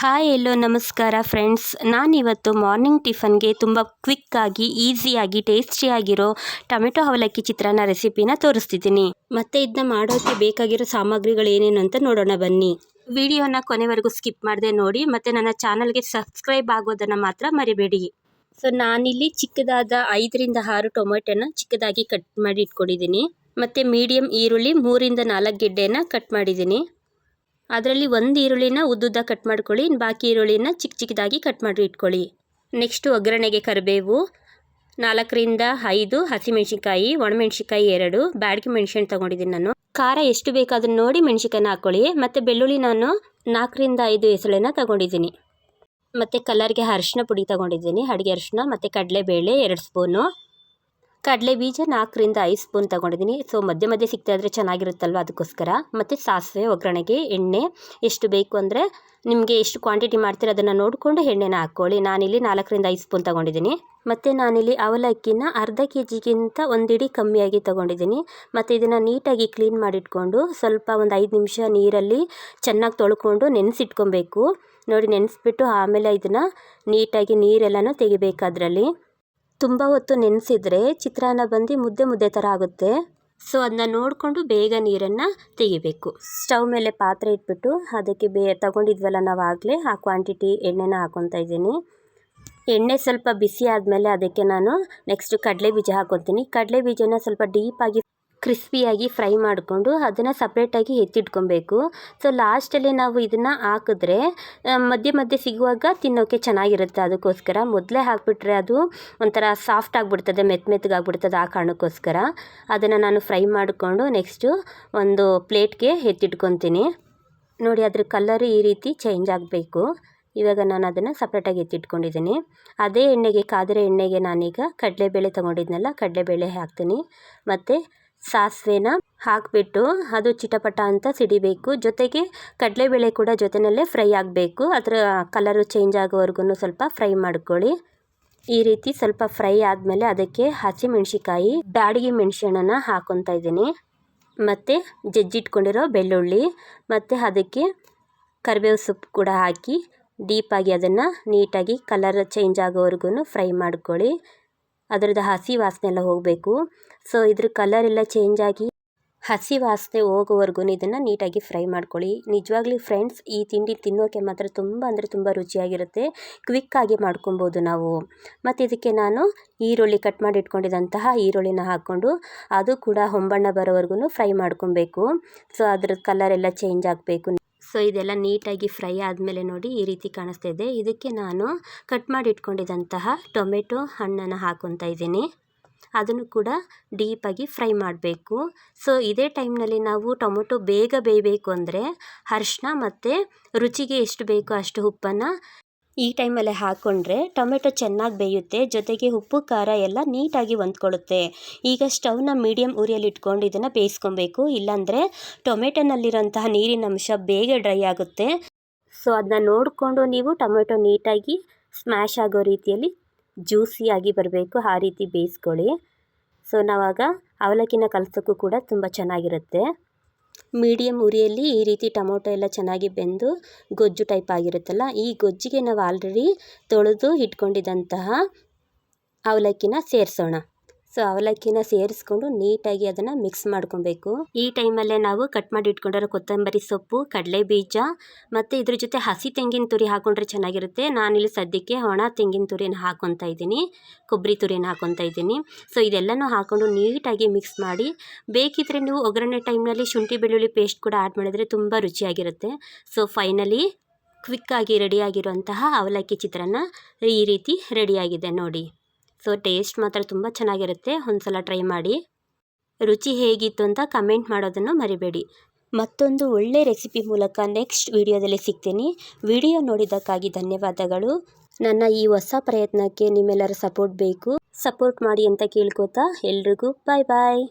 Hi ಎಲ್ಲೋ ನಮಸ್ಕಾರ friends. ನಾನಿವತ್ತು morning ಟಿಫನ್ಗೆ ತುಂಬ ಕ್ವಿಕ್ಕಾಗಿ ಈಸಿಯಾಗಿ ಟೇಸ್ಟಿಯಾಗಿರೋ ಟೊಮೆಟೊ ಅವಲಕ್ಕಿ ಚಿತ್ರಾನ್ನ ರೆಸಿಪಿನ ತೋರಿಸ್ತಿದ್ದೀನಿ. ಮತ್ತು ಇದನ್ನ ಮಾಡೋಕ್ಕೆ ಬೇಕಾಗಿರೋ ಸಾಮಗ್ರಿಗಳು ಏನೇನು ಅಂತ ನೋಡೋಣ ಬನ್ನಿ. ವಿಡಿಯೋನ ಕೊನೆವರೆಗೂ ಸ್ಕಿಪ್ ಮಾಡದೆ ನೋಡಿ ಮತ್ತು ನನ್ನ ಚಾನಲ್ಗೆ ಸಬ್ಸ್ಕ್ರೈಬ್ ಆಗೋದನ್ನು ಮಾತ್ರ ಮರಿಬೇಡಿ. ಸೊ ನಾನಿಲ್ಲಿ ಚಿಕ್ಕದಾದ 5ರಿಂದ 6 ಟೊಮೆಟೊನ ಚಿಕ್ಕದಾಗಿ ಕಟ್ ಮಾಡಿ ಇಟ್ಕೊಂಡಿದ್ದೀನಿ. ಮತ್ತು ಮೀಡಿಯಮ್ ಈರುಳ್ಳಿ 3ರಿಂದ 4 ಗೆಡ್ಡೆನ ಕಟ್ ಮಾಡಿದ್ದೀನಿ. ಅದರಲ್ಲಿ ಒಂದು ಈರುಳ್ಳಿನ ಉದ್ದುದ್ದ ಕಟ್ ಮಾಡ್ಕೊಳ್ಳಿ, ಬಾಕಿ ಈರುಳ್ಳಿನ ಚಿಕ್ಕದಾಗಿ ಕಟ್ ಮಾಡಿ ಇಟ್ಕೊಳ್ಳಿ. ನೆಕ್ಸ್ಟು ಒಗ್ಗರಣೆಗೆ ಕರಿಬೇವು 4ರಿಂದ 5 ಹಸಿಮೆಣ್ಸಿನ್ಕಾಯಿ, ಒಣಮೆಣ್ಸಿನ್ಕಾಯಿ 2, ಬ್ಯಾಡಗಿ ಮೆಣಸಿನ ತೊಗೊಂಡಿದ್ದೀನಿ ನಾನು. ಖಾರ ಎಷ್ಟು ಬೇಕಾದ್ರೂ ನೋಡಿ ಮೆಣಸಿನ್ಕಾಯಿನ ಹಾಕ್ಕೊಳ್ಳಿ. ಮತ್ತು ಬೆಳ್ಳುಳ್ಳಿ ನಾನು 4ರಿಂದ 5 ಎಸಳೆನ ತೊಗೊಂಡಿದ್ದೀನಿ. ಮತ್ತು ಕಲರ್ಗೆ ಅರಿಶಿನ ಪುಡಿ ತೊಗೊಂಡಿದ್ದೀನಿ, ಅಡುಗೆ ಅರಿಶಿನ. ಮತ್ತು ಕಡಲೆಬೇಳೆ 2 ಸ್ಪೂನು, ಕಡಲೆ ಬೀಜ 4ರಿಂದ 5 ಸ್ಪೂನ್ ತೊಗೊಂಡಿದ್ದೀನಿ. ಸೊ ಮಧ್ಯೆ ಮಧ್ಯೆ ಸಿಗ್ತಾ ಇದ್ರೆ ಚೆನ್ನಾಗಿರುತ್ತಲ್ವ, ಅದಕ್ಕೋಸ್ಕರ. ಮತ್ತು ಸಾಸಿವೆ, ಒಗ್ಗರಣೆಗೆ ಎಣ್ಣೆ ಎಷ್ಟು ಬೇಕು ಅಂದರೆ ನಿಮಗೆ ಎಷ್ಟು ಕ್ವಾಂಟಿಟಿ ಮಾಡ್ತೀರ ಅದನ್ನು ನೋಡಿಕೊಂಡು ಎಣ್ಣೆನ ಹಾಕ್ಕೊಳ್ಳಿ. ನಾನಿಲ್ಲಿ 4ರಿಂದ 5 ಸ್ಪೂನ್ ತೊಗೊಂಡಿದ್ದೀನಿ. ಮತ್ತು ನಾನಿಲ್ಲಿ ಅವಲಕ್ಕಿನ ಅರ್ಧ kgಗಿಂತ ಒಂದು ಇಡೀ ಕಮ್ಮಿಯಾಗಿ ತೊಗೊಂಡಿದ್ದೀನಿ. ಮತ್ತು ಇದನ್ನು ನೀಟಾಗಿ ಕ್ಲೀನ್ ಮಾಡಿಟ್ಕೊಂಡು ಸ್ವಲ್ಪ ಒಂದು 5 ನಿಮಿಷ ನೀರಲ್ಲಿ ಚೆನ್ನಾಗಿ ತೊಳ್ಕೊಂಡು ನೆನೆಸಿಟ್ಕೊಬೇಕು. ನೋಡಿ, ನೆನೆಸ್ಬಿಟ್ಟು ಆಮೇಲೆ ಇದನ್ನು ನೀಟಾಗಿ ನೀರೆಲ್ಲನೂ ತೆಗಿಬೇಕು. ಅದರಲ್ಲಿ ತುಂಬ ಹೊತ್ತು ನೆನೆಸಿದ್ರೆ ಚಿತ್ರಾನ್ನ ಬಂದು ಮುದ್ದೆ ಥರ ಆಗುತ್ತೆ. ಸೊ ಅದನ್ನ ನೋಡಿಕೊಂಡು ಬೇಗ ನೀರನ್ನು ತೆಗಿಬೇಕು. ಸ್ಟವ್ ಮೇಲೆ ಪಾತ್ರೆ ಇಟ್ಬಿಟ್ಟು ಅದಕ್ಕೆ ತಗೊಂಡಿದ್ವಲ್ಲ ನಾವು ಆಗಲೇ ಆ ಕ್ವಾಂಟಿಟಿ ಎಣ್ಣೆನ ಹಾಕ್ಕೊತಾ ಇದ್ದೀನಿ. ಎಣ್ಣೆ ಸ್ವಲ್ಪ ಬಿಸಿ ಆದಮೇಲೆ ಅದಕ್ಕೆ ನಾನು ನೆಕ್ಸ್ಟ್ ಕಡಲೆ ಬೀಜ ಹಾಕ್ಕೊತೀನಿ. ಕಡಲೆ ಬೀಜನ ಸ್ವಲ್ಪ ಡೀಪಾಗಿ ಕ್ರಿಸ್ಪಿಯಾಗಿ ಫ್ರೈ ಮಾಡಿಕೊಂಡು ಅದನ್ನು ಸಪ್ರೇಟಾಗಿ ಎತ್ತಿಟ್ಕೊಬೇಕು. ಸೊ ಲಾಸ್ಟಲ್ಲಿ ನಾವು ಇದನ್ನು ಹಾಕಿದ್ರೆ ಮಧ್ಯೆ ಸಿಗುವಾಗ ತಿನ್ನೋಕ್ಕೆ ಚೆನ್ನಾಗಿರುತ್ತೆ. ಅದಕ್ಕೋಸ್ಕರ ಮೊದಲೇ ಹಾಕಿಬಿಟ್ರೆ ಅದು ಒಂಥರ ಸಾಫ್ಟ್ ಆಗಿಬಿಡ್ತದೆ, ಮೆತ್ತಗಾಗ್ಬಿಡ್ತದೆ. ಆ ಕಾರಣಕ್ಕೋಸ್ಕರ ಅದನ್ನು ನಾನು ಫ್ರೈ ಮಾಡಿಕೊಂಡು ನೆಕ್ಸ್ಟು ಒಂದು ಪ್ಲೇಟ್ಗೆ ಎತ್ತಿಟ್ಕೊತೀನಿ. ನೋಡಿ, ಅದ್ರ ಕಲರ್ ಈ ರೀತಿ ಚೇಂಜ್ ಆಗಬೇಕು. ಇವಾಗ ನಾನು ಅದನ್ನು ಸಪ್ರೇಟಾಗಿ ಎತ್ತಿಟ್ಕೊಂಡಿದ್ದೀನಿ. ಅದೇ ಎಣ್ಣೆಗೆ, ಕಾದಿರೋ ಎಣ್ಣೆಗೆ ನಾನೀಗ ಕಡಲೆಬೇಳೆ ತೊಗೊಂಡಿದ್ನಲ್ಲ, ಕಡಲೆಬೇಳೆ ಹಾಕ್ತೀನಿ. ಮತ್ತು ಸಾಸಿವೆನ ಹಾಕಿಬಿಟ್ಟು ಅದು ಚಿಟಪಟ ಅಂತ ಸಿಡಿಬೇಕು. ಜೊತೆಗೆ ಕಡಲೆಬೇಳೆ ಕೂಡ ಜೊತೆಯಲ್ಲೇ ಫ್ರೈ ಆಗಬೇಕು. ಅದರ ಕಲರು ಚೇಂಜ್ ಆಗೋವರೆಗೂ ಸ್ವಲ್ಪ ಫ್ರೈ ಮಾಡ್ಕೊಳ್ಳಿ. ಈ ರೀತಿ ಸ್ವಲ್ಪ ಫ್ರೈ ಆದಮೇಲೆ ಅದಕ್ಕೆ ಹಸಿಮೆಣ್ಸಿಕಾಯಿ, ಬ್ಯಾಡಗಿ ಮೆಣಸಿನ ಹಾಕ್ಕೊತಾ ಇದ್ದೀನಿ. ಮತ್ತು ಜಜ್ಜಿಟ್ಕೊಂಡಿರೋ ಬೆಳ್ಳುಳ್ಳಿ, ಮತ್ತು ಅದಕ್ಕೆ ಕರಿಬೇವು ಸೊಪ್ಪು ಕೂಡ ಹಾಕಿ ಡೀಪಾಗಿ ಅದನ್ನು ನೀಟಾಗಿ ಕಲರ್ ಚೇಂಜ್ ಆಗೋವರೆಗೂ ಫ್ರೈ ಮಾಡ್ಕೊಳ್ಳಿ. ಅದರದ್ದು ಹಸಿ ವಾಸನೆ ಎಲ್ಲ ಹೋಗಬೇಕು. ಸೊ ಇದ್ರ ಕಲರ್ ಎಲ್ಲ ಚೇಂಜ್ ಆಗಿ ಹಸಿ ವಾಸನೆ ಹೋಗೋವರೆಗೂ ಇದನ್ನು ನೀಟಾಗಿ ಫ್ರೈ ಮಾಡ್ಕೊಳ್ಳಿ. ನಿಜವಾಗ್ಲೂ ಫ್ರೆಂಡ್ಸ್, ಈ ತಿಂಡಿ ತಿನ್ನೋಕ್ಕೆ ಮಾತ್ರ ತುಂಬ ಅಂದರೆ ತುಂಬ ರುಚಿಯಾಗಿರುತ್ತೆ. ಕ್ವಿಕ್ಕಾಗಿ ಮಾಡ್ಕೊಬೋದು ನಾವು. ಮತ್ತು ಇದಕ್ಕೆ ನಾನು ಈರುಳ್ಳಿ ಕಟ್ ಮಾಡಿ ಇಟ್ಕೊಂಡಿದ್ದಂತಹ ಈರುಳ್ಳಿನ ಹಾಕ್ಕೊಂಡು ಅದು ಕೂಡ ಹೊಂಬಣ್ಣ ಬರೋವರೆಗೂ ಫ್ರೈ ಮಾಡ್ಕೊಬೇಕು. ಸೊ ಅದ್ರ ಕಲರ್ ಎಲ್ಲ ಚೇಂಜ್ ಆಗಬೇಕು. ಸೊ ಇದೆಲ್ಲ ನೀಟಾಗಿ ಫ್ರೈ ಆದಮೇಲೆ ನೋಡಿ ಈ ರೀತಿ ಕಾಣಿಸ್ತಾ ಇದೆ. ಇದಕ್ಕೆ ನಾನು ಕಟ್ ಮಾಡಿ ಇಟ್ಕೊಂಡಿದ್ದಂತಹ ಟೊಮೆಟೊ ಹಣ್ಣನ್ನು ಹಾಕ್ಕೊತಾ ಇದ್ದೀನಿ. ಅದನ್ನು ಕೂಡ ಡೀಪಾಗಿ ಫ್ರೈ ಮಾಡಬೇಕು. ಸೊ ಇದೇ ಟೈಮ್ನಲ್ಲಿ ನಾವು ಟೊಮೆಟೊ ಬೇಗ ಬೇಯಬೇಕು ಅಂದರೆ ಅರಿಶಿನ ಮತ್ತು ರುಚಿಗೆ ಎಷ್ಟು ಬೇಕೋ ಅಷ್ಟು ಉಪ್ಪನ್ನು ಈ ಟೈಮಲ್ಲೇ ಹಾಕ್ಕೊಂಡ್ರೆ ಟೊಮೆಟೊ ಚೆನ್ನಾಗಿ ಬೇಯುತ್ತೆ. ಜೊತೆಗೆ ಉಪ್ಪು ಖಾರ ಎಲ್ಲ ನೀಟಾಗಿ ಹೊಂದ್ಕೊಳ್ಳುತ್ತೆ. ಈಗ ಸ್ಟವ್ನ ಮೀಡಿಯಮ್ ಉರಿಯಲ್ಲಿ ಇಟ್ಕೊಂಡು ಇದನ್ನು ಬೇಯಿಸ್ಕೊಬೇಕು. ಇಲ್ಲಾಂದರೆ ಟೊಮೆಟೊನಲ್ಲಿರೋಂತಹ ನೀರಿನ ಅಂಶ ಬೇಗ ಡ್ರೈ ಆಗುತ್ತೆ. ಸೊ ಅದನ್ನ ನೋಡಿಕೊಂಡು ನೀವು ಟೊಮೆಟೊ ನೀಟಾಗಿ ಸ್ಮ್ಯಾಶ್ ಆಗೋ ರೀತಿಯಲ್ಲಿ ಜ್ಯೂಸಿಯಾಗಿ ಬರಬೇಕು. ಆ ರೀತಿ ಬೇಯಿಸ್ಕೊಳ್ಳಿ. ಸೊ ನಾವಾಗ ಅವಲಕ್ಕಿನ ಕಲಸೋಕ್ಕೂ ಕೂಡ ತುಂಬ ಚೆನ್ನಾಗಿರುತ್ತೆ. ಮೀಡಿಯಮ್ ಉರಿಯಲ್ಲಿ ಈ ರೀತಿ ಟೊಮೊಟೊ ಎಲ್ಲ ಚೆನ್ನಾಗಿ ಬೆಂದು ಗೊಜ್ಜು ಟೈಪ್ ಆಗಿರುತ್ತಲ್ಲ, ಈ ಗೊಜ್ಜಿಗೆ ನಾವು ಆಲ್ರೆಡಿ ತೊಳೆದು ಇಟ್ಕೊಂಡಿದ್ದಂತಹ ಅವಲಕ್ಕಿನ ಸೇರಿಸೋಣ. ಸೊ ಅವಲಕ್ಕಿನ ಸೇರಿಸ್ಕೊಂಡು ನೀಟಾಗಿ ಅದನ್ನು ಮಿಕ್ಸ್ ಮಾಡ್ಕೊಬೇಕು. ಈ ಟೈಮಲ್ಲೇ ನಾವು ಕಟ್ ಮಾಡಿ ಇಟ್ಕೊಂಡಿರೋ ಕೊತ್ತಂಬರಿ ಸೊಪ್ಪು, ಕಡಲೆ ಬೀಜ ಮತ್ತು ಇದ್ರ ಜೊತೆ ಹಸಿ ತೆಂಗಿನ ತುರಿ ಹಾಕ್ಕೊಂಡ್ರೆ ಚೆನ್ನಾಗಿರುತ್ತೆ. ನಾನಿಲ್ಲಿ ಸದ್ಯಕ್ಕೆ ಒಣ ತೆಂಗಿನ ತುರಿನ ಹಾಕ್ಕೊತಾ ಇದ್ದೀನಿ, ಕೊಬ್ಬರಿ ತುರಿನ ಹಾಕ್ಕೊತಾ ಇದ್ದೀನಿ. ಸೊ ಇದೆಲ್ಲನೂ ಹಾಕ್ಕೊಂಡು ನೀಟಾಗಿ ಮಿಕ್ಸ್ ಮಾಡಿ, ಬೇಕಿದ್ರೆ ನೀವು ಒಗ್ಗರಣೆ ಟೈಮ್ನಲ್ಲಿ ಶುಂಠಿ ಬೆಳ್ಳುಳ್ಳಿ ಪೇಸ್ಟ್ ಕೂಡ ಆ್ಯಡ್ ಮಾಡಿದ್ರೆ ತುಂಬ ರುಚಿಯಾಗಿರುತ್ತೆ. ಸೊ ಫೈನಲಿ ಕ್ವಿಕ್ಕಾಗಿ ರೆಡಿಯಾಗಿರುವಂತಹ ಅವಲಕ್ಕಿ ಚಿತ್ರಾನ್ನ ಈ ರೀತಿ ರೆಡಿಯಾಗಿದೆ ನೋಡಿ. ಸೊ ಟೇಸ್ಟ್ ಮಾತ್ರ ತುಂಬ ಚೆನ್ನಾಗಿರುತ್ತೆ. ಒಂದ್ಸಲ ಟ್ರೈ ಮಾಡಿ. ರುಚಿ ಹೇಗಿತ್ತು ಅಂತ ಕಮೆಂಟ್ ಮಾಡೋದನ್ನು ಮರಿಬೇಡಿ. ಮತ್ತೊಂದು ಒಳ್ಳೆ ರೆಸಿಪಿ ಮೂಲಕ ನೆಕ್ಸ್ಟ್ ವಿಡಿಯೋದಲ್ಲಿ ಸಿಗ್ತೀನಿ. ವಿಡಿಯೋ ನೋಡಿದ್ದಕ್ಕಾಗಿ ಧನ್ಯವಾದಗಳು. ನನ್ನ ಈ ಹೊಸ ಪ್ರಯತ್ನಕ್ಕೆ ನಿಮ್ಮೆಲ್ಲರ ಸಪೋರ್ಟ್ ಬೇಕು. ಸಪೋರ್ಟ್ ಮಾಡಿ ಅಂತ ಕೇಳ್ಕೊತಾ ಎಲ್ರಿಗೂ ಬಾಯ್ ಬಾಯ್.